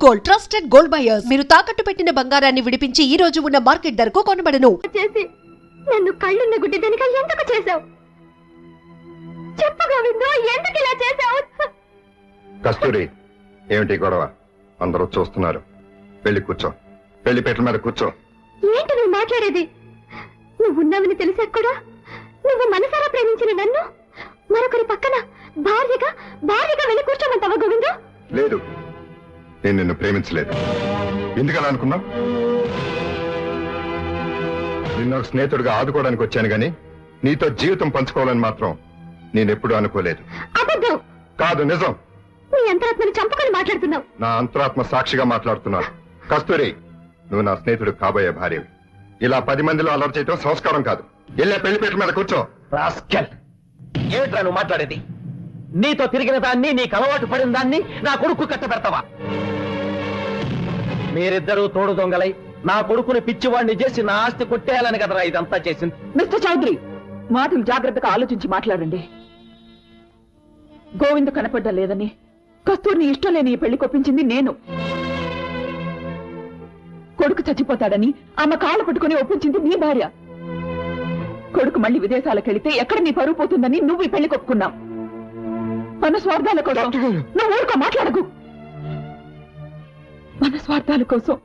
Gold, trusted gold buyers. మీరు తాకట్టు పెట్టిన బంగారాన్ని విడిపించి ఈ రోజు ఉన్న మార్కెట్ ధరకు కొనబడను. చేసి నన్ను కళ్ళున్న గుడ్డిదనిగా ఎందుకు చేశావు? చెప్పు గోవిందు, ఎందుకు ఇలా చేశావు? కస్తూరి, ఏమిటి గొడవ? అందరూ చూస్తున్నారు. వెళ్ళి కూర్చో, పెళ్లి పీటల మీద కూర్చో. ఏంటి నువ్వు మాట్లాడేది? నువ్వున్నావని తెలిసాక కూడా నువ్వు మనసారా ప్రేమించిన నన్ను మరొకరి పక్కన భార్యగా వెళ్ళి కూర్చోమంటావా గోవిందు? లేదు, నేను నిన్ను ప్రేమించలేదు. ఎందుకలా అనుకున్నావు? నిన్న ఒక స్నేహితుడిగా ఆదుకోవడానికి వచ్చాను గాని నీతో జీవితం పంచుకోవాలని మాత్రం నేనెప్పుడూ అనుకోలేదు. అబద్ధం. కాదు, నిజం. నీ అంతరాత్మని చంపుకొని మాట్లాడుతున్నావు. నా అంతరాత్మ సాక్షిగా మాట్లాడుతున్నాను. కస్తూరి, నువ్వు నా స్నేహితుడు కాబోయే భార్యవి. ఇలా 10 మందిలో అలర్ట్ చేయటం సంస్కారం కాదు. వెళ్ళే పెళ్లి పీటల మీద కూర్చో. ఏమిట్రా నువ్వు మాట్లాడేది? నీతో తిరిగిన దాన్ని, నీకు అలవాటు పడిన దాన్ని నా కొడుకు కట్టబెడతావా? మీరిద్దరూ తోడు దొంగలై నా కొడుకుని పిచ్చివాడిని చేసి నా ఆస్తి కొట్టేయాలని కదరా ఇదంతా చేసింది. మిస్టర్ చౌదరి, మాటలు జాగ్రత్తగా ఆలోచించి మాట్లాడండి. గోవింద్ కనపడ్డా లేదని కస్తూరిని ఇష్టం లేని ఈ పెళ్లి కొప్పించింది నేను. కొడుకు చచ్చిపోతాడని ఆమె కాళ్ళు పట్టుకుని ఒప్పించింది నీ భార్య. కొడుకు మళ్ళీ విదేశాలకు వెళితే ఎక్కడ నీ పరువు పోతుందని నువ్వు ఈ పెళ్లి కొప్పుకున్నావు. మన స్వార్థాల కోసం నువ్వు ఊరుకో, మాట్లాడకు. మన స్వార్థాల కోసం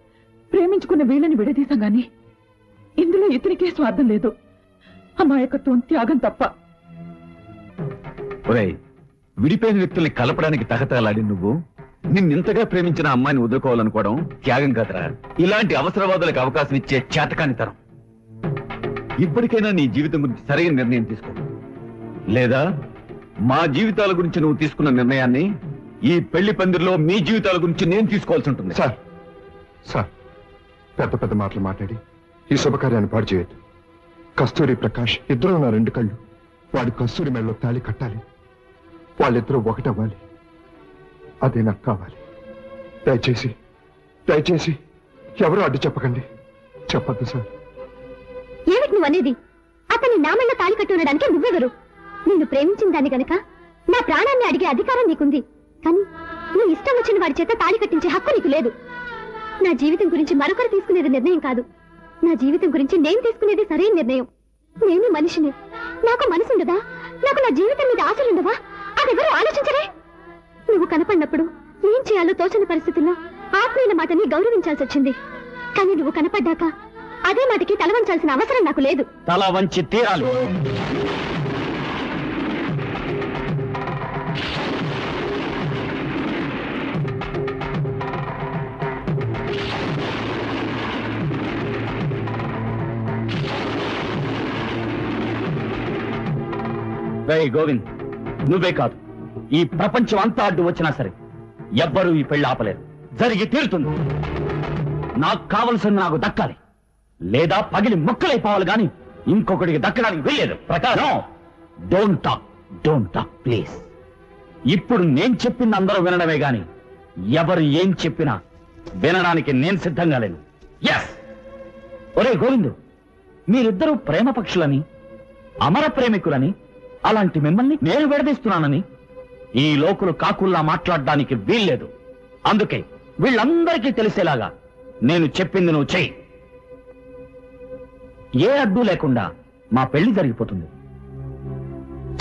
ప్రేమించుకున్న వీళ్ళని విడదీశాం గాని ఇందులో ఇతనికే స్వార్థం లేదు. అమాయకత్వం, త్యాగం తప్ప. విడిపోయిన వ్యక్తుల్ని కలపడానికి తహతలాడి నువ్వు నిన్నింతగా ప్రేమించిన అమ్మాయిని వదులుకోవాలనుకోవడం త్యాగం కాదురా, ఇలాంటి అవసరవాదులకు అవకాశం ఇచ్చే చేతకాని తరం. ఇప్పటికైనా నీ జీవితం గురించి సరైన నిర్ణయం తీసుకో, లేదా మా జీవితాల గురించి నువ్వు తీసుకున్న నిర్ణయాన్ని ఈ పెళ్లి పందిరిలో మీ జీవితాల గురించి నేను తీసుకోవాల్సి ఉంటుంది. సార్, పెద్ద పెద్ద మాటలు మాట్లాడి ఈ శుభకార్యాన్ని పాడు చేయొద్దు. కస్తూరి, ప్రకాష్ ఇద్దరు నా 2 కళ్ళు. వాడి కస్తూరి మెడలో తాళి కట్టాలి. వాళ్ళిద్దరూ ఒకటవ్వాలి. అదే నాకు కావాలి. దయచేసి ఎవరు అడ్డు చెప్పకండి. చెప్పద్దు సార్. ఏమిటి నువ్వు అనేది? అతని నామన్న తాళి కట్టి ఉండడానికి నువ్వెవరు? నిన్ను ప్రేమించిన దాన్ని గనక నా ప్రాణాన్ని అడిగే అధికారం నీకుంది. కానీ నీ ఇష్టం వచ్చిన వాడి చేత తాళి కట్టించే హక్కు నీకు లేదు. నా జీవితం గురించి మరొకరు తీసుకునేది నిర్ణయం కాదు. నా జీవితం గురించి నేను తీసుకునేది సరైన నిర్ణయం. నేను మనిషిని. నాకు మనసుండదా? నాకు నా జీవితం మీద ఆశలుండవా? అదెవరూ ఆలోచించరే. నువ్వు కనపడినప్పుడు ఏం చేయాలో తోచని పరిస్థితుల్లో ఆత్మీయుల మాటని గౌరవించాల్సి వచ్చింది. కానీ నువ్వు కనపడ్డాక అదే మాటకి తల వంచాల్సిన అవసరం నాకు లేదు. తల వంచి తీరాలి. గోవింద్, నువ్వే కాదు, ఈ ప్రపంచం అంతా అడ్డు వచ్చినా సరే ఎవ్వరూ ఈ పెళ్లి ఆపలేరు. జరిగి తీరుతుంది. నాకు కావలసింది నాకు దక్కాలి, లేదా పగిలి ముక్కలైపోవాలి గాని ఇంకొకటికి దక్కడానికి వీల్లేదు. ప్రకారం డోంట్ టాక్ ప్లీజ్. ఇప్పుడు నేను చెప్పింది అందరూ వినడమే గాని ఎవరు ఏం చెప్పినా వినడానికి నేను సిద్ధంగా లేను. ఎస్. ఒరే గోవిందు, మీరిద్దరూ ప్రేమ పక్షులని, అమర ప్రేమికులని, అలాంటి మిమ్మల్ని నేను విడదీస్తున్నానని ఈ లోకులు కాకుల్లా మాట్లాడడానికి వీల్లేదు. అందుకే వీళ్ళందరికీ తెలిసేలాగా నేను చెప్పింది నువ్వు చెయ్యి. ఏ అడ్డు లేకుండా మా పెళ్లి జరిగిపోతుంది.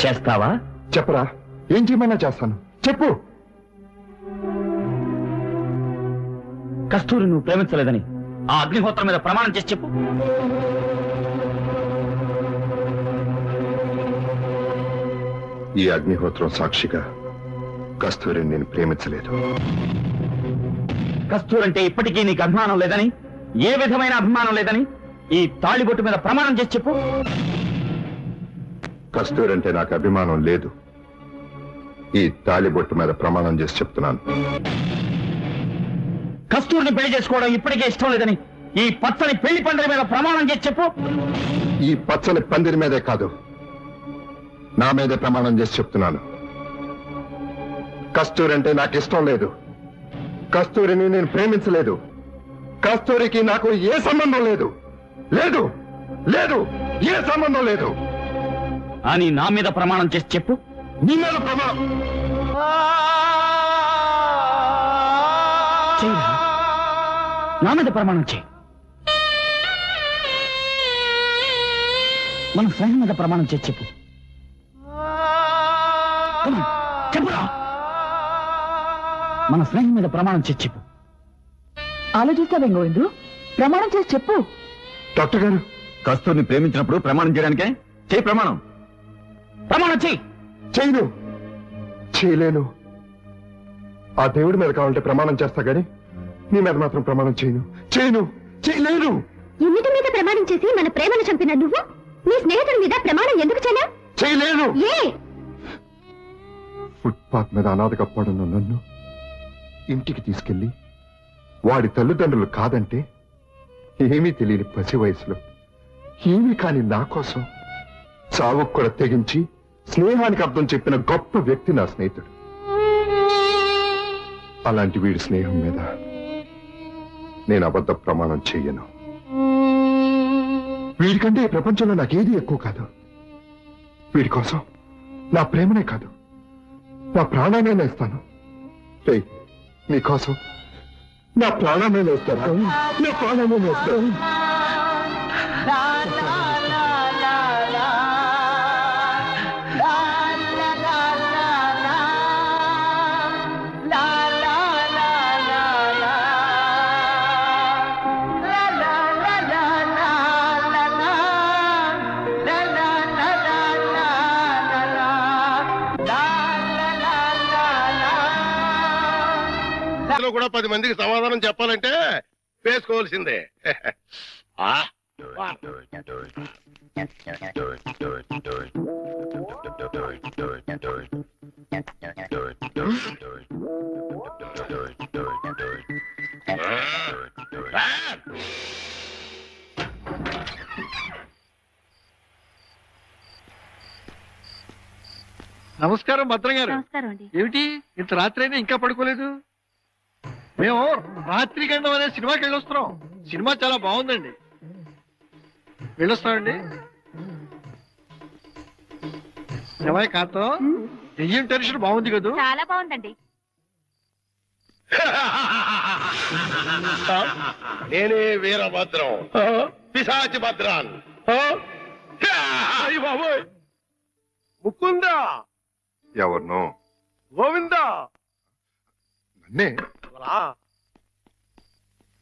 చేస్తావా? చెప్పరా, ఏం చేయమన్నా చేస్తాను. చెప్పు. కస్తూరి నువ్వు ప్రేమించలేదని ఆ అగ్నిహోత్రం మీద ప్రమాణం చేసి చెప్పు. ఈ అగ్నిహోత్రం సాక్షిగా కస్తూరిని నేను ప్రేమించలేదు. కస్తూరి అంటే ఇప్పటికీ నీకు అభిమానం లేదని, ఏ విధమైన అభిమానం లేదని ఈ తాళిబొట్టు మీద ప్రమాణం చేసి చెప్పు. కస్తూరి అంటే నాకు అభిమానం లేదు. ఈ తాళిబొట్టు మీద ప్రమాణం చేసి చెప్తున్నాను. కస్తూరిని పెళ్లి చేసుకోవడం ఇప్పటికే ఇష్టం లేదని ఈ పచ్చని పెళ్లి పందిరి మీద ప్రమాణం చేసి చెప్పు. ఈ పచ్చని పందిరి మీదే కాదు, నా మీదే ప్రమాణం చేసి చెప్తున్నాను. కస్తూరి అంటే నాకు ఇష్టం లేదు. కస్తూరిని నేను ప్రేమించలేదు. కస్తూరికి నాకు ఏ సంబంధం లేదు. లేదు లేదు ఏ సంబంధం లేదు అని నా మీద ప్రమాణం చేసి చెప్పు. నీ మీద ప్రమాణం. చెయ్యరా. నా మీద ప్రమాణం చేయి. మన స్నేహం మీద ప్రమాణం చేసి చెప్పు. Come on, చెప్పురా. మన స్నేహం మీద ప్రమాణం చేసి చెప్పు. ఆలోచిస్తావేం గోవిందు? ప్రమాణం చేసి చెప్పు. డాక్టర్ గారు, కస్తూరిని ప్రేమించినప్పుడు ప్రమాణం చేయడానికే చేయి ప్రమాణం. ప్రమాణం చేయి. చేయను, చేయలేను. ఆ దేవుడి మీద కావాలంటే ప్రమాణం చేస్తా గాని నీ మీద మాత్రం ప్రమాణం చేయను, చేయను, చేయలేను. ఎన్నిటి మీద ప్రమాణం చేసి మన ప్రేమను చంపిన నువ్వు నీ స్నేహితుడి మీద ప్రమాణం ఎందుకు చేయనా? చేయలేను. ఏ ఫుట్పాత్ మీద అనాథగా పడున్న నన్ను ఇంటికి తీసుకెళ్లి వాడి తల్లిదండ్రులు కాదంటే ఏమీ తెలియని పసి వయసులో ఏమీ కాని నా కోసం చావుకు కూడా తెగించి స్నేహానికి అర్థం చెప్పిన గొప్ప వ్యక్తి నా స్నేహితుడు. అలాంటి వీడి స్నేహం మీద నేను అబద్ధ ప్రమాణం చెయ్యను. వీడికంటే ఈ ప్రపంచంలో నాకేది ఎక్కువ కాదు. వీడి కోసం నా ప్రేమనే కాదు, నా ప్రాణాన్ని ఇస్తాను. నీకోసం నా ప్రాణాన్ని ఇస్తాను, నా ప్రాణాన్ని ఇస్తాను. కూడా 10 మందికి సమాధానం చెప్పాలంటే వేసుకోవాల్సిందే. నమస్కారం భద్రం గారు. నమస్కారం అండి. ఏమిటి ఇంత రాత్రి అయినా ఇంకా పడుకోలేదు? మేము రాత్రి గండం అనే సినిమాకి వెళ్ళొస్తున్నాం. సినిమా చాలా బాగుందండి. వెళ్ళొస్తామండి. ఏమై కాతో దెయ్యం టెన్షన్ బాగుంది కదా? చాలా బాగుందండి. నేనే వీరభద్రం, పిశాచి భద్రాన్. ముకుందా, ఎవరినో గోవిందా, నన్నే.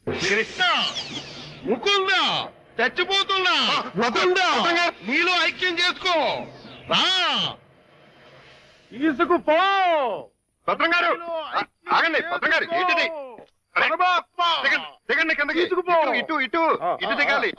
కృష్ణ, ముకుందా, చచ్చిపోతున్నా. నీలో ఐక్యం చేసుకో. రా, తీసుకుపో. భద్రం గారు ఆగండి. భద్రం గారు ఏంటిది? దిగండి కిందకి. తీసుకుపో. ఇటు ఇటు ఇటు దిగాలి.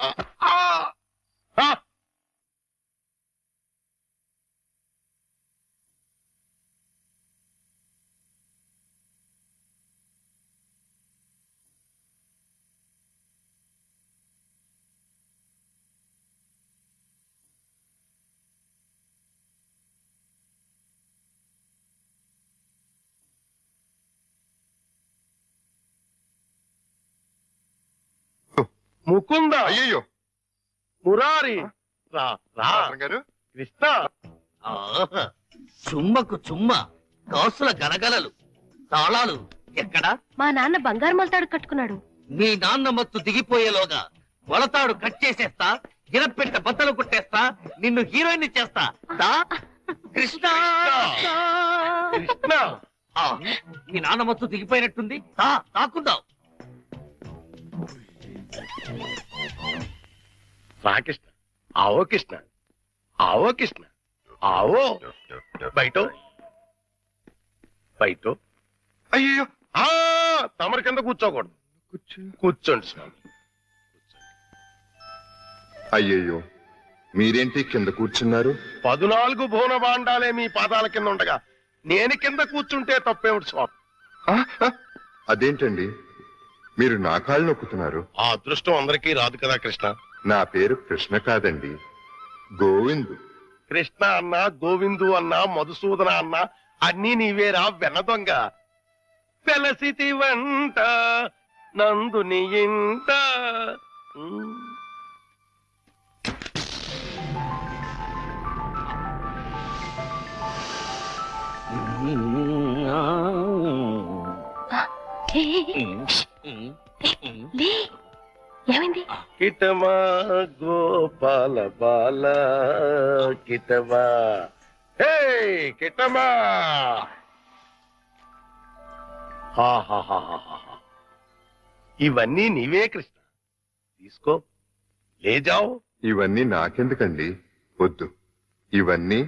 ముకుంద, అయ్యో మురారి, రా రా. భద్రం గారు, కృష్ణ, చుమ్మకు చుమ్మ, కాసుల గలగలలు, తాళాలు ఎక్కడా? మా నాన్న బంగారు మొలతాడు కట్టుకున్నాడు. మీ నాన్న మత్తు దిగిపోయేలోగా మొలతాడు కట్ చేసేస్తా, గిరపెట్ట బద్దలు కొట్టేస్తా, నిన్ను హీరోయిన్ చేస్తా. దా కృష్ణ. కృష్ణ, ఆ, మీ నాన్న మత్తు దిగిపోయినట్టుంది. తాకుందాం. రా కృష్ణ. ఆవో కృష్ణ, ఆవో కృష్ణ, ఆవో. బయట బయట. అయ్యో తమరి కింద కూర్చోకూడదు. కూర్చోండి స్వామి. అయ్యయ్యో, మీరేంటి కింద కూర్చున్నారు? 14 భువన భాండాలే మీ పాదాల కింద ఉండగా నేను కింద కూర్చుంటే తప్పేమిటి స్వామి? అదేంటండి, మీరు నా కాళ్ళు నొక్కుతున్నారు? ఆ అదృష్టం అందరికీ రాదు కదా కృష్ణ. నా పేరు కృష్ణ కాదండి, గోవిందు. కృష్ణ అన్నా, గోవిందు అన్నా, మధుసూదన అన్నా అన్నీ నీవేరా వెన్న దొంగ. వెలసితి వంట నందుని ఇంట. లే, ఏమైంది? కిటమా గోపాల బాల కిటమా, హే కిటమా. ఇవన్నీ నీవే కృష్ణ, తీసుకో, లేజావు. ఇవన్నీ నాకెందుకండి? వద్దు, ఇవన్నీ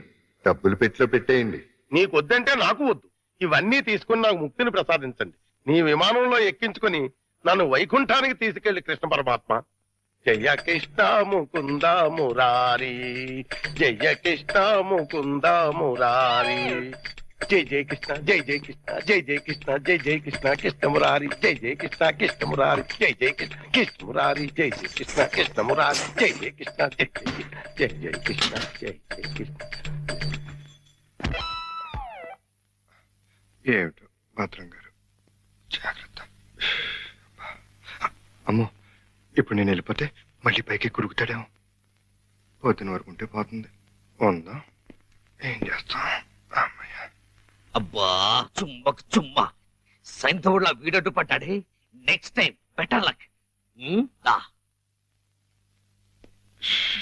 డబ్బులు పెట్టిలో పెట్టేయండి. నీకొద్దంటే నాకు వద్దు. ఇవన్నీ తీసుకుని నాకు ముక్తిని ప్రసాదించండి. నీ విమానంలో ఎక్కించుకుని నన్ను వైకుంఠానికి తీసుకెళ్లి కృష్ణ పరమాత్మ. జయ కృష్ణ ముకుంద మురారి, జయ కృష్ణ ముకుంద మురారి, జయ జయ కృష్ణ, జయ జయ కృష్ణ, జయ జయ కృష్ణ, జయ జయ కృష్ణ కృష్ణ మురారి, జయ జయ కృష్ణ కృష్ణ మురారి, జయ జయ కృష్ణ కృష్ణ మురారి, జయ జయ కృష్ణ కృష్ణ మురారి, జయ జయ కృష్ణ, జయ జయ జయ కృష్ణ, జయ జయ కృష్ణ. ఏమిటో భద్రం గారు, జాగ్రత్త. అమ్మో, ఇప్పుడు నేను వెళ్ళిపోతే మళ్ళీ పైకి కురుకుతాడేమో. పొద్దున వరకు ఉంటే పోతుంది. ఉందా, ఏం చేస్తాం? అమ్మయ్య. అబ్బా చుమ్మకు చుమ్మ, సైంధవుడిలా వీడడ్డు పడ్డాడే. Next time better luck.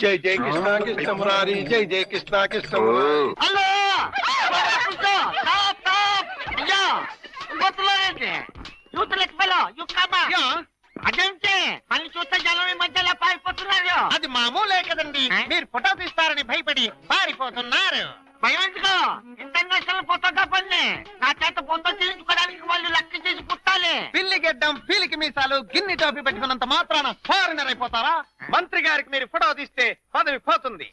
జై జై కృష్ణ కృష్ణ మురారి, జై జై కృష్ణ కృష్ణ మురారి. హలో అదేంటి మళ్ళీ చూస్తే జనం ఈ మధ్యలో పారిపోతున్నారు. అది మామూలే కదండి, మీరు ఫోటో తీస్తారని భయపడి పారిపోతున్నారు. భయం ఎందుకు? ఇంటర్నేషనల్ ఫోటోగ్రాఫర్ని నా చేత ఫోటో తీయించుకోవడానికి వాళ్ళు లెక్క చేసి పుట్టాలి. పిల్లి గెడ్డం, పీలికి మీసాలు, గిన్ని టోపీ పెట్టుకున్నంత మాత్రాన ఫారినర్ అయిపోతారా? మంత్రి గారికి మీరు ఫోటో తీస్తే పదవి పోతుంది,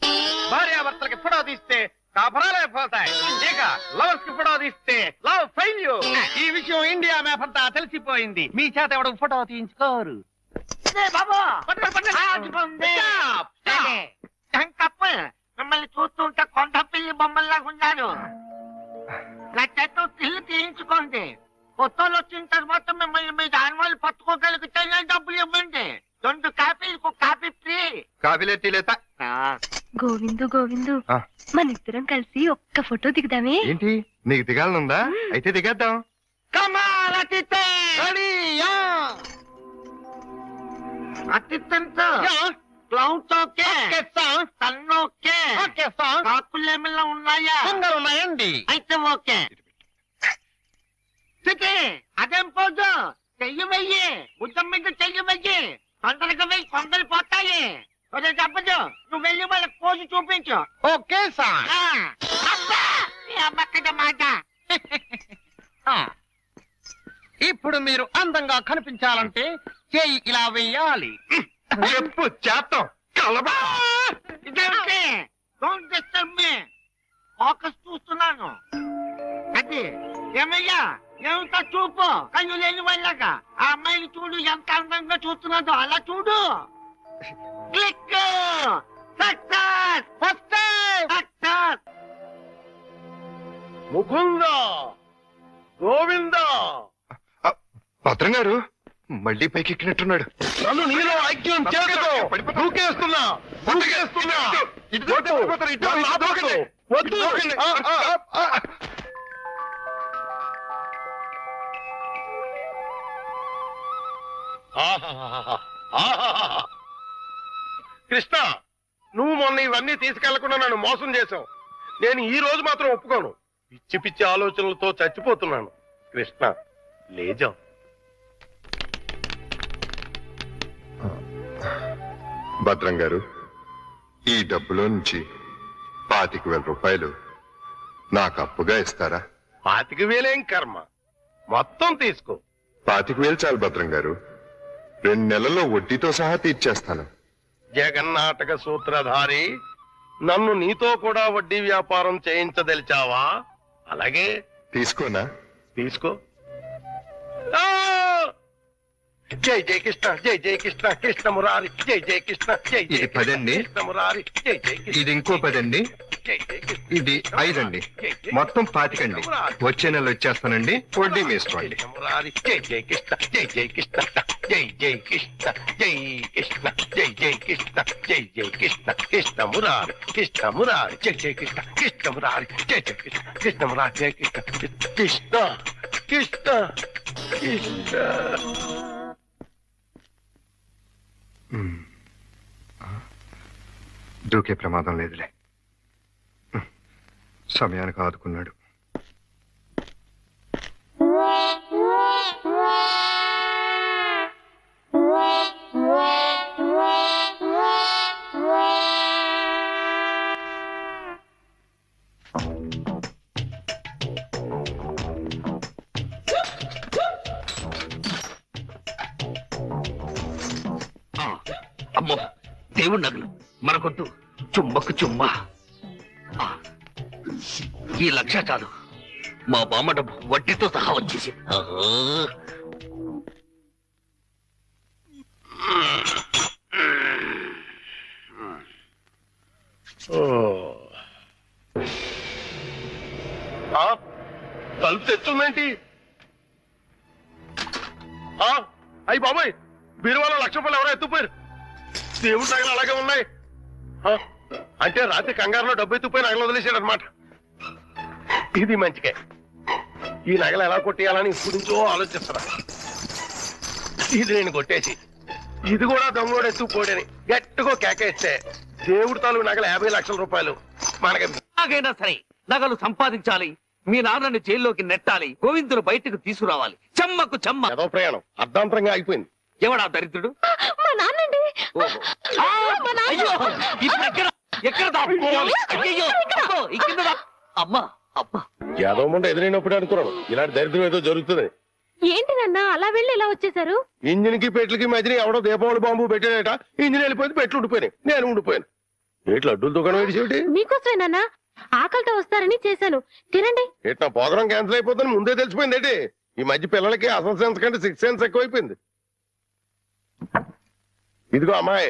భార్యాభర్తలకి ఫోటో తీస్తే కాపురాలే పోతాయి, ఇక లవర్స్ కి ఫోటో తీస్తే లవ్ ఫెయిల్యూర్. ఈ విషయం ఇండియా మ్యాప్ అంతా తెలిసిపోయింది. మీ చేత ఎవడు ఫోటో తీయించుకోరు. బాబు మిమ్మల్ని చూస్తుంటే కొండ పిల్లి బొమ్మల్లాగా ఉన్నారు. నా చేత ఇల్లు తీయించుకోండి. ఫోటోలు వచ్చిన తర్వాత మిమ్మల్ని మీ దానివాళ్ళు పట్టుకోగలిగితే డబ్బులు ఇవ్వండి. 2 కాపీలకు కాపీ ఫ్రీ. కాఫీలే తీలేత. గోవిందు గోవిందు, మన ఇద్దరం కలిసి ఒక్క ఫోటో దిగుదామే? ఏంటి, నీకు దిగాలనుందా? అయితే దిగేద్దాం. అతిథంతో క్లౌడ్స్ ఓకే, సన్ ఓకే, కాకులు ఏమైనా ఉన్నాయా? ఉన్నాయండి. అయితే ఓకే. అదేం పోదు, చెయ్యి వెయ్యి, ఉద్దం మీద చెయ్యి వెయ్యి, తొందరగా వెయ్యి, కొందరు పోతాయి. చెప్పదు, నువ్వు వెళ్ళి వాళ్ళకి పోజు చూపించు. Okay sir. అమ్మక్కడ మాట. ఇప్పుడు మీరు అందంగా కనిపించాలంటే చేయి ఇలా వెయ్యాలి. చెప్పు చేస్తాం. కలబా ఇదేంటి? Don't disturb me. ఫోకస్ చూస్తున్నాను. అది ఏమయ్యా, ఏమిటో చూపు. కళ్ళు లేని వాళ్ళగా ఆ అమ్మాయిని చూడు, ఎంత అందంగా చూస్తున్నాదో అలా చూడు. Click. Success. Success. Mukunda Govinda. భద్రం గారు మళ్ళీ పైకి ఎక్కినట్టున్నాడు. నన్ను నీలో ఐక్యం చేసుకో. దూకేస్తున్నా. వద్దు. కృష్ణ, నువ్వు మొన్న ఇవన్నీ తీసుకెళ్లకుండా నన్ను మోసం చేశావు. నేను ఈ రోజు మాత్రం ఒప్పుకోను. పిచ్చి పిచ్చి ఆలోచనలతో చచ్చిపోతున్నాను. కృష్ణ, లేజా. భద్రం గారు, ఈ డబ్బులో నుంచి 25,000 రూపాయలు నాకు అప్పుగా ఇస్తారా? 25,000 కర్మ, మొత్తం తీసుకో. 25,000 చాలు భద్రం గారు. 2 నెలల్లో వడ్డీతో సహా తీర్చేస్తాను. జగన్నాటక సూత్రధారి, నన్ను నీతో కూడా వడ్డీ వ్యాపారం చేయించదలిచావా? అలాగే తీసుకోనా? తీసుకో. జై జై కృష్ణ, జై జై కృష్ణ కృష్ణ మురారి, జై జై కృష్ణ, జై జై ఇది 10 అండి. కృష్ణ మురారి, జై జై కృష్ణ. ఇది ఇంకో 10 అండి. జై జై కృష్ణ. ఇది 5 అండి. మొత్తం 25 అండి. వచ్చే నెల వచ్చేస్తానండి. వడ్డీ వేసుకోండి. కృష్ణ మురారి, జై జై కృష్ణ, జై జై కృష్ణ, జై జై కృష్ణ, జై కృష్ణ, జై జై కృష్ణ, జై జై కృష్ణ కృష్ణ మురారి, కృష్ణ మురారి, జై జై కృష్ణ, కృష్ణ మురారి, జై జై కృష్ణ, కృష్ణ మురారి, జై కృష్ణ, కృష్ణ కృష్ణ. దూకే ప్రమాదం లేదులే. సమయానికి ఆదుకున్నాడు. అమ్మో, దేవుడి నగలు మనకొద్దు. చుమ్మకు చుమ్మా. ఈ 1,00,000 చాలు. మా బామ్మ డబ్బు వడ్డీతో సహా వచ్చేసి. తలుపు తెచ్చుందేంటి? అయ్యి బాబాయ్, బీరువాలో 1,00,000 రూపాయలు ఎవరో ఎత్తుపోయారు. దేవుడి నగలు అలాగే ఉన్నాయి. అంటే రాత్రి కంగారులో డబ్బు ఎత్తుపోయి నగలు వదిలేశాడు అనమాట. ఇది మంచికే. ఈ నగలు ఎలా కొట్టేయాలని ఇప్పుడు నుంచో ఆలోచిస్తున్నా. ఇది నేను కొట్టేసి ఇది కూడా దొంగోడు ఎత్తుకుపోడని గట్టిగా కేకేస్తే దేవుడి తాలూ నగలు 50 లక్షల రూపాయలు మనకి. ఎలాగైనా సరే నగలు సంపాదించాలి. మీ నాన్నని జైల్లోకి నెట్టాలి. గోవిందులు బయటకు తీసుకురావాలి. చెమ్మకు చెమ్మ. ఏదో ప్రయాణం అర్ధాంతరంగా అయిపోయింది. ఎవడా దరిద్రుడు? మా నాన్నండి. అయ్యో, ఇప్పుడు ఎక్కడ దాక్కోవాలి? అయ్యయ్యో, అబ్బో, ఈ కింద అమ్మా అబ్బా. ఏదో ముందు ఎదురైనప్పుడు అనుకున్నాను ఇలాంటి దరిద్రం ఏదో జరుగుతుంది. ఏంటి నాన్న అలా వెళ్ళి ఇలా వచ్చేసారు? ఇంజిన్ కి పెట్లకి మధ్యన ఎవడో దీపావళి బాంబు పెట్టాడట. ఇంజిన్ వెళ్ళిపోయింది, పెట్లు ఉండిపోయినాయి, నేను ఉండిపోయాను. ఏట్లు అడ్డుల దుకాణం ఏడిసేటి? మీకోసమేనా? ఆకలితో వస్తారని చేశాను, తినండి. ఎట్లా ప్రోగ్రాం క్యాన్సిల్ అయిపోతుందని ముందే తెలిసిపోయింది ఏంటి? ఈ మధ్య పిల్లలకి అసలు సెన్స్ కంటే 6th సెన్స్ ఎక్కువైపోయింది. ఇదిగో అమ్మాయి,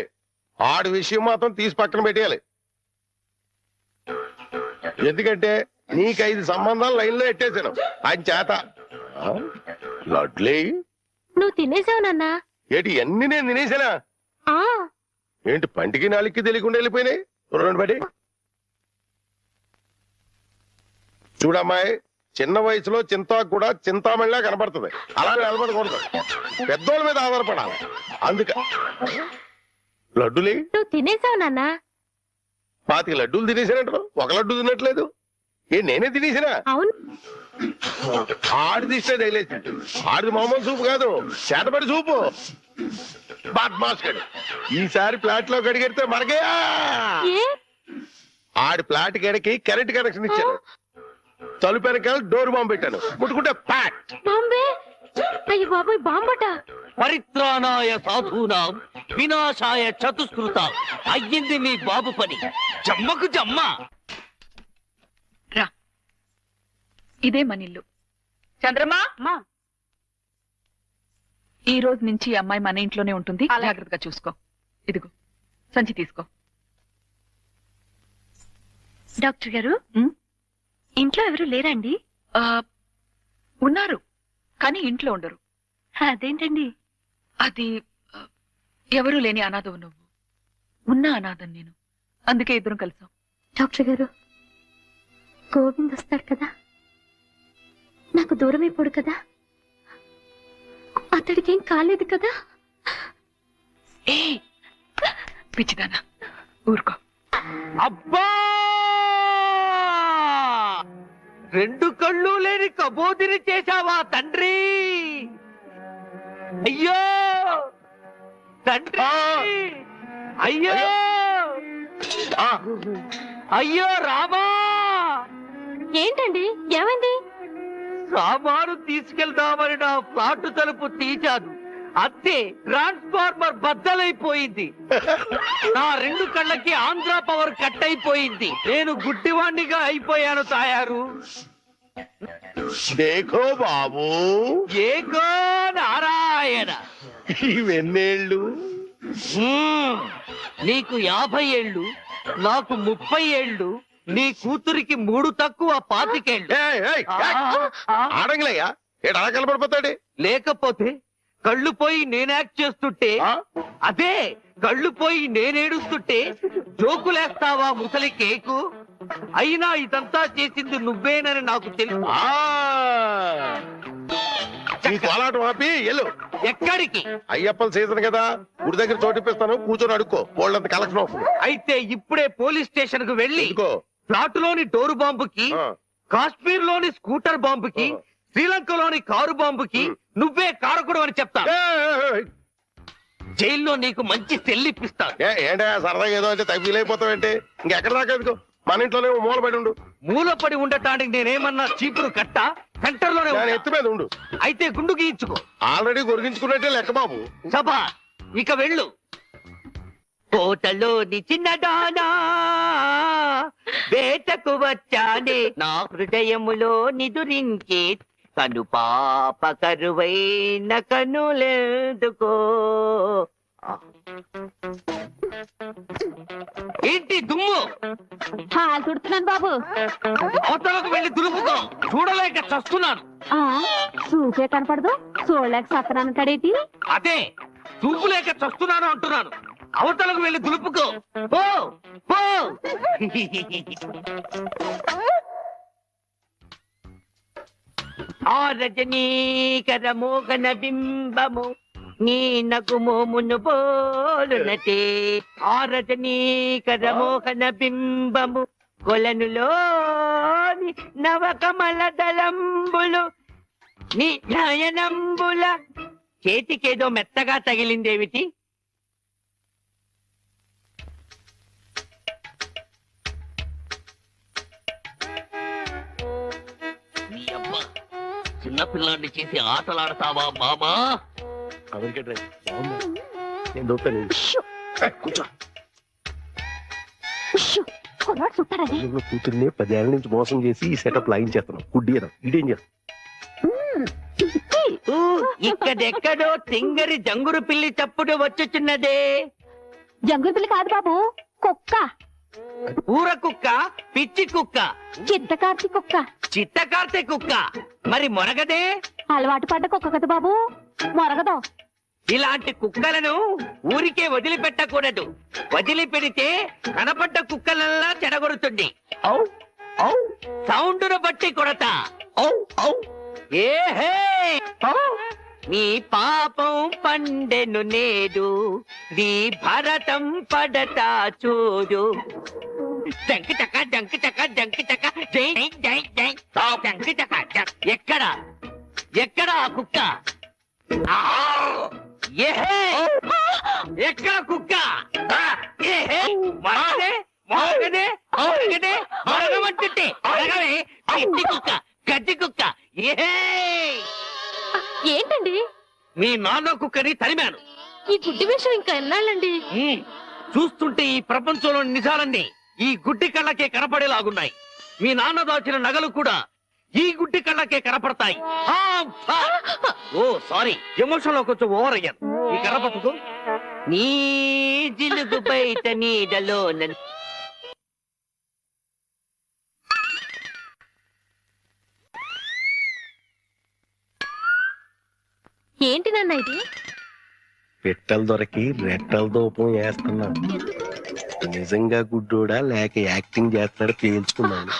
ఆడి విషయం మాత్రం తీసి పక్కన పెట్టేయాలి. ఎందుకంటే నీకు 5 సంబంధాలు లైన్ లో ఎట్టేశాను ఆయన చేత. లడ్లీ, నువ్వు తినేసావు నాన్న. ఏంటి అన్ని నేను తినేసానా? ఆ ఏంటి పంటికి నాలుగుకి తెలియకుండా వెళ్ళిపోయినాయి? రెండు బట్టి చూడమ్మాయి, చిన్న వయసులో చింతాకు కూడా చింతామణిలా కనపడుతుంది. అలా నిలబడకూడదు, పెద్దోళ్ళ మీద ఆధారపడాలి. అందుక లడ్డులే నువ్వు తినేసావు నాన్న. 25 లడ్డూలు తినేసానంటారు, 1 లడ్డు తినట్లేదు. నేనే తినేసినా? అవును. ఆడిది ఇస్తే తగిలేసి. ఆడిది మామూలు సూపు కాదు, చేతపడి సూపు. బాద్మాస్కడు ఈసారి ప్లాట్ లో కడిగెడితే మనకే. ఆడి ప్లాట్ గడికి కరెంట్ కనెక్షన్ ఇచ్చాను. తలుపు వెనకాల డోర్ బాంబు పెట్టాను. ముట్టుకుంటే ప్యాట్. బాంబే. అయ్యో బాబోయ్, బాంబట. పరిత్రాణాయ సాధూనాం వినాశాయ చతుష్కృతాం. అయ్యింది మీ బాబు పని. జమ్మకు జమ్మ. రా, ఇదే మనిల్లు. చంద్రమా, ఈ రోజు నుంచి ఈ అమ్మాయి మన ఇంట్లోనే ఉంటుంది. జాగ్రత్తగా చూసుకో. ఇదిగో సంచి తీసుకో. డాక్టర్ గారు, ఇంట్లో ఎవరు లేరండి? ఉన్నారు, కానీ ఇంట్లో ఉండరు. అదేంటండి? అది ఎవరూ లేని అనాథవు నువ్వు. ఉన్న అనాథం నేను. అందుకే ఇద్దరం కలిసాం. డాక్టర్ గారు, గోవింద్ వస్తాడు కదా, నాకు దూరం అయిపోడు కదా, అతడికేం కాలేదు కదా? ఏ పిచ్చిదానా, ఊరుకో. అబ్బా, 2 కళ్ళు లేని కబోదిని చేశావా తండ్రి? అయ్యో తండ్రి, అయ్యో అయ్యో రామా. ఏంటండి, ఏమైంది? సామాను తీసుకెళ్దామని నా ఫ్లాట్ తలుపు తీశాను, అంతే ట్రాన్స్ఫార్మర్ బద్దలైపోయింది. నా 2 కళ్ళకి ఆంధ్ర పవర్ కట్ అయిపోయింది. నేను గుడ్డివాణ్ణిగా అయిపోయాను తాయారు. దేఖో బాబు, ఏకో నారాయణ. ఇవెన్నేళ్ళు? నీకు 50 ఏళ్ళు, నాకు 30 ఏళ్ళు, నీ కూతురికి 3 తక్కువ 25 ఏళ్ళు. ఆడంగిలయ్యా, ఏడు అలా కలపడిపోతాడు. లేకపోతే కళ్ళు పోయి నేను యాక్ట్ చేస్తుంటే, అదే కళ్ళు పోయి నేనేడుస్తుంటే జోకులేస్తావా ముసలి కేకు? అయినా ఇదంతా చేసింది నువ్వేనని నాకు తెలుసు. ఈ కోలాటం ఆపి ఎల్లు. ఎక్కడికి? అయ్యప్పల సీజన్ కదా, గుడి దగ్గర చోటిప్పిస్తాను, కూర్చొని అడుక్కో. వాళ్ళంత కలెక్షన్ అవుతుంది. అయితే ఇప్పుడే పోలీస్ స్టేషన్ కు వెళ్ళి ఇదిగో ఫ్లాట్ లోని డోరు బాంబుకి, కాశ్మీర్ లోని స్కూటర్ బాంబుకి, శ్రీలంకలోని కారు బాంబుకి నువ్వే కారకుడు అని చెప్తా. జైల్లో నీకు మంచి సెల్లిప్పిస్తాను. ఏంటా సరదాగా ఏదో అంటే తగ్గిలైపోతావేంటి? ఇంకెక్కడ దాకా ఎందుకు? మన ఇంట్లోనే మూలపడి ఉండు. మూలపడి ఉండటానికి నేనేమన్నా చీపురు కట్ట సెంటర్ లోనే ఎత్తు మీద ఉండు. అయితే గుండు గీయించుకో. ఆల్రెడీ గొరిగించుకున్నట్టే లెక్క బాబు. సభా ఇక వెళ్ళు. కోటలోని చిన్నదానా వేటకు వచ్చానే, నా హృదయములో నిదురించే కను పాప కరువైన కనులెందుకో. ఏంటి దుమ్ము? తుడుతున్నాను బాబు. అవతలకు వెళ్ళి దులుపుకో. చూడలేక చస్తున్నాను. చూపే కనపడదు, చూడలేక సత్తనాన్ని కడేటి. అదే చూపు లేక చస్తున్నాను అంటున్నాను. అవతలకు వెళ్ళి దులుపుకో. పో పో. ఆ రజనీకర మోగన బింబము నీ నగు మోమును పోలునటే. ఆ రజనీకర మోహన బింబము కొలనులోని నవకమల దళంబులు నీ నయనంబుల. చేతికేదో మెత్తగా తగిలిందేమిటి? నీ అమ్మ చిన్నపిల్లాన్ని చేసి ఆటలాడతావా మామా? కూర్చో. చూస్తారని కూతుర్ని 10 ఏళ్ల నుంచి మోసం చేసి ఈ సెటప్ లాగించేస్తున్నాం. గుడ్డియడం ఇదేం చేస్తాం? ఇక్కడెక్కడో తింగరి జంగురు పిల్లి చప్పుడు వచ్చుచున్నదే. జంగుల పిల్లి కాదు బాబు, కుక్క. ఊర కుక్క, పిచ్చి కుక్క, చిత్తకార్తి కుక్క. చిత్తకార్తె కుక్క. మరి మొరగదే? అలవాటు పడ్డ కుక్క కదా బాబు, మొరగదు. ఇలాంటి కుక్కలను ఊరికే వదిలిపెట్టకూడదు. వదిలిపెడితే కనపడ్డ కుక్కలల్లా చెడగొడుతుంది. సౌండును బట్టి కొడతా. ఏహే నీ పాపం పండెను నేడు, నీ భరతం పడతా చూడు. జంకి చక్క జంకి చక్క జంకి చక్క జై జై జై జంకి చక్క. ఎక్కడ ఎక్కడ ఆ కుక్క? ఏహే ఎక్కడ కుక్క? ఏహే మరగదే మరగదే మరగదే మరగమంటుంటే మరగవే. గడ్డి కుక్క గడ్డి కుక్క. ఏహే ఏంటండి? మీ నాన్న కుక్కని తరిమాను. ఈ గుడ్డి విషయం ఇంకా ఎన్నాళ్ళండి? చూస్తుంటే ఈ ప్రపంచంలోని నిజాలన్నీ ఈ గుడ్డి కళ్ళకే కనపడేలాగున్నాయి. మీ నాన్న దాచిన నగలు కూడా ఈ గుడ్డి కళ్ళకే కనపడతాయి. ఓ సారీ, ఎమోషన్ లో కొంచెం ఓవర్ అయ్యాను. ఈ కర్ర పట్టుకో. నీ జిలుగు బయట నీడలో ఏంటి నాన్న ఇది? పెట్టెలు దొరికి రెట్టల దూపం వేస్తున్నాడు. నిజంగా గుడ్డోడా లేక యాక్టింగ్ చేస్తున్నాడు తేల్చుకున్నాను.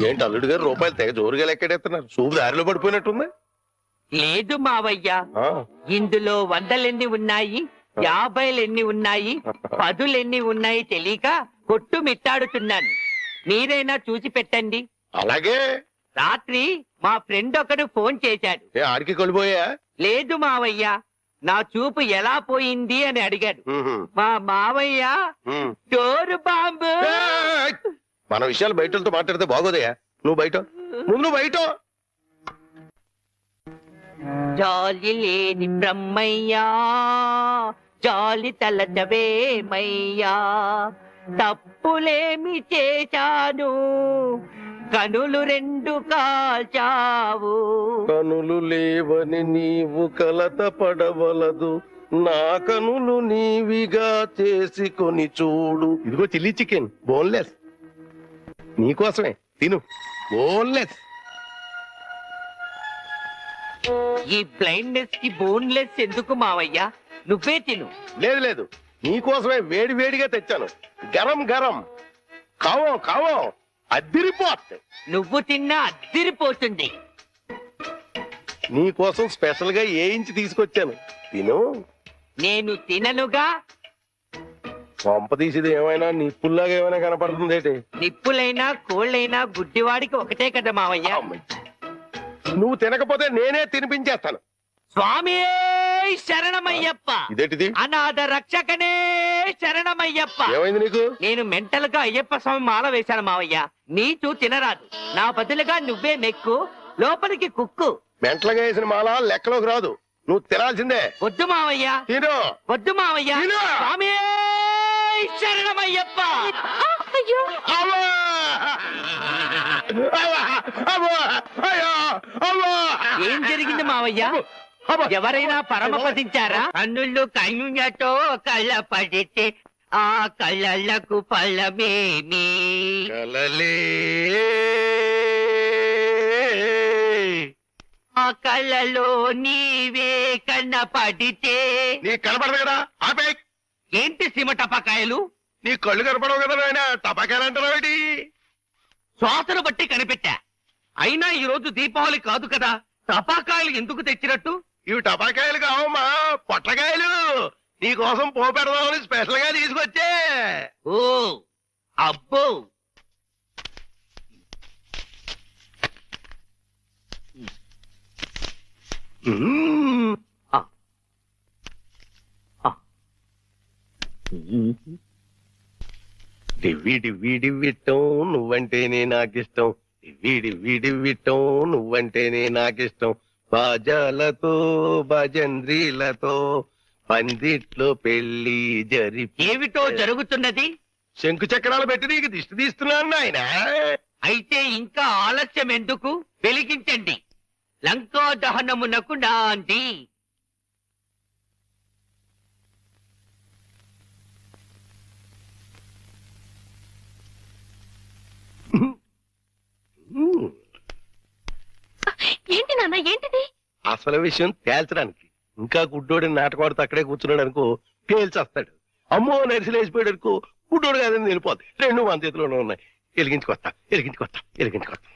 ఏంటి అల్లుడు గారు రూపాయలు తెగ జోరుగా లెక్కెడేస్తున్నారు? చూపు దారిలో పడిపోయినట్టుంది. లేదు మావయ్య, ఇందులో 100 ఉన్నాయి, 50 ఉన్నాయి, 10 ఉన్నాయి తెలియక కొట్టు మిట్టాడుతున్నాను. మీరైనా చూసి పెట్టండి. అలాగే. రాత్రి మా ఫ్రెండ్ ఒకడు ఫోన్ చేశాడు. ఆడికి కొలిపోయా? లేదు మావయ్య, నా చూపు ఎలా పోయింది అని అడిగాడు. మా మావయ్య డోరు బాంబు. మన విషయాలు బయటతో మాట్లాడితే బాగోదయా? నువ్వు బయట, ముందు బయట. జాలి లేని బ్రహ్మయ్యా, జాలి తలచవేమయ్యా, తప్పులేమి చేశాను, కనులు 2 కాల్చావు. కనులు లేవని నీవు కలత పడవలదు, నా కనులు నీవిగా చేసుకొని చూడు. ఇదిగో చిల్లీ చికెన్ బోన్లెస్, నీకోసమే తిను. బోన్లెస్. ఈ బ్లైండ్నెస్ కి బోన్లెస్ ఎందుకు మావయ్యా? నువ్వే తిను. లేదు లేదు, నీకోసమే వేడి వేడిగా తెచ్చాను. గరం గరం. కావం కావం, అద్దిరిపోతుంది. నువ్వు తిన్నా అద్దిరిపోతుంది. నీ కోసం స్పెషల్ గా ఏ ఇంచి తీసుకొచ్చాను తిను. నేను తిననుగా. పంప తీసేది ఏమైనా నిప్పుల్లాగా ఏమైనా కనపడుతుంది ఏంటి? నిప్పులైనా కోళ్ళైనా గుడ్డివాడికి ఒకటే కదా మావయ్య. నువ్వు తినకపోతే నేనే తినిపించేస్తాను. స్వామి శరణమయ్యప్ప. ఇదేంటిది? అనాథ రక్షకనే శరణమయ్యప్ప. ఏమైంది నీకు? నేను మెంటల్ గా అయ్యప్ప స్వామి మాల వేశాను మావయ్య. నీచు తినరాదు, నా బదులుగా నువ్వే మెక్కు, లోపలికి కుక్కు. మెంటలుగా వేసిన మాల లెక్కలోకి రాదు, నువ్వు తినాల్సిందే. వద్దు మావయ్య. తిను. వద్దు మావయ్య. స్వామి శరణమయ్యప్ప. ఏం జరిగింది మావయ్య? ఎవరైనా పరమపదించారా? కన్నుళ్ళు కన్నుతో కళ్ళ పడితే ఆ కళ్ళకు ఫలమేమి? కలలే ఆ కళ్ళలో నీవే కన్న పడితే. నీ కనపడదు కదా, ఆపే. ఏంటి సీమ టపాకాయలు? నీ కళ్ళు కనపడవు కదా నాయన, టపాకాయలు అంటారా? శ్వాసను బట్టి కనిపెట్టా. అయినా ఈ రోజు దీపావళి కాదు కదా, టపాకాయలు ఎందుకు తెచ్చినట్టు? ఇవి టపాకాయలు కావమ్మా, పొట్లకాయలు. నీకోసం పోపెడదామని స్పెషల్ గా తీసుకొచ్చే. ఓ అబ్బో. డివ్వి డివ్వి డివ్విట్టం నువ్వంటేనే నాకిష్టం, డివ్వి డివ్వి డివ్విట్టం నువ్వంటేనే నాకిష్టం. బాజాలతో భజంద్రీలతో పందిట్లో పెళ్లి ఏమిటో జరుగుతున్నది? శంకు చక్రాలు పెట్టి నీకు దిష్టి తీస్తున్నాను ఆయన. అయితే ఇంకా ఆలస్యం ఎందుకు? వెలిగించండి. లంకా దహనమునకు నాంది. ఏంటి నాన్న, ఏంటిది? అసలు విషయం తేల్చడానికి. ఇంకా గుడ్డోడి నాటకవాడితో అక్కడే కూర్చున్నాడు అనుకో, తేల్చేస్తాడు. అమ్మో నరిసిలేసిపోయాడు అనుకో, గుడ్డోడు కాదని వెళ్ళిపోద్ది. రెండు మన చేతిలోనే ఉన్నాయి. వెలిగించుకొస్తా, వెలిగించుకొస్తా, వెలిగించుకొస్తా.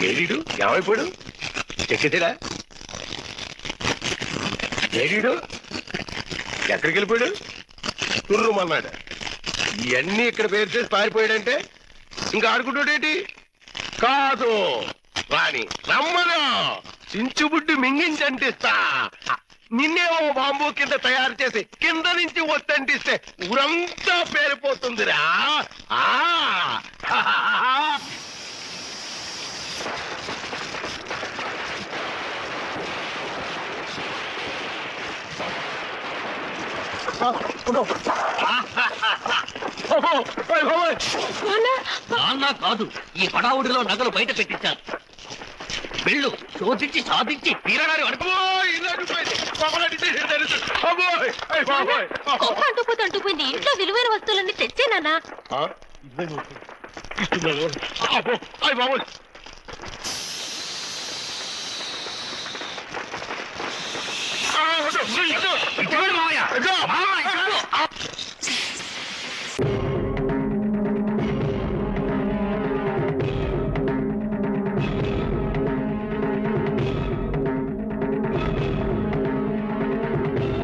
ఏడీడు ఏమైపోయాడు? చెక్కేసాడా? ఏడీడు ఎక్కడికి వెళ్ళిపోయాడు? తుర్రుమన్నాడు. ఇవన్నీ ఇక్కడ పేరు చేసి పారిపోయాడంటే ఇంకా ఆడుకుంటాడేంటి? కాదు రాణి, రమ్మను. చించుబుడ్డి మింగించంటిస్తా. నిన్నేమో బాంబు కింద తయారు చేసి కింద నుంచి ఒత్తంటిస్తే ఊరంతా పేరిపోతుందిరా. నాన్న కాదు, ఈ హడావుడిలో నగలు బయట పెట్టించాను. వెళ్ళు, శోధించి సాధించి తీరడారి అంటుపోయింది. ఇంట్లో విలువైన వస్తువులన్నీ తెచ్చేనా? మావయ్య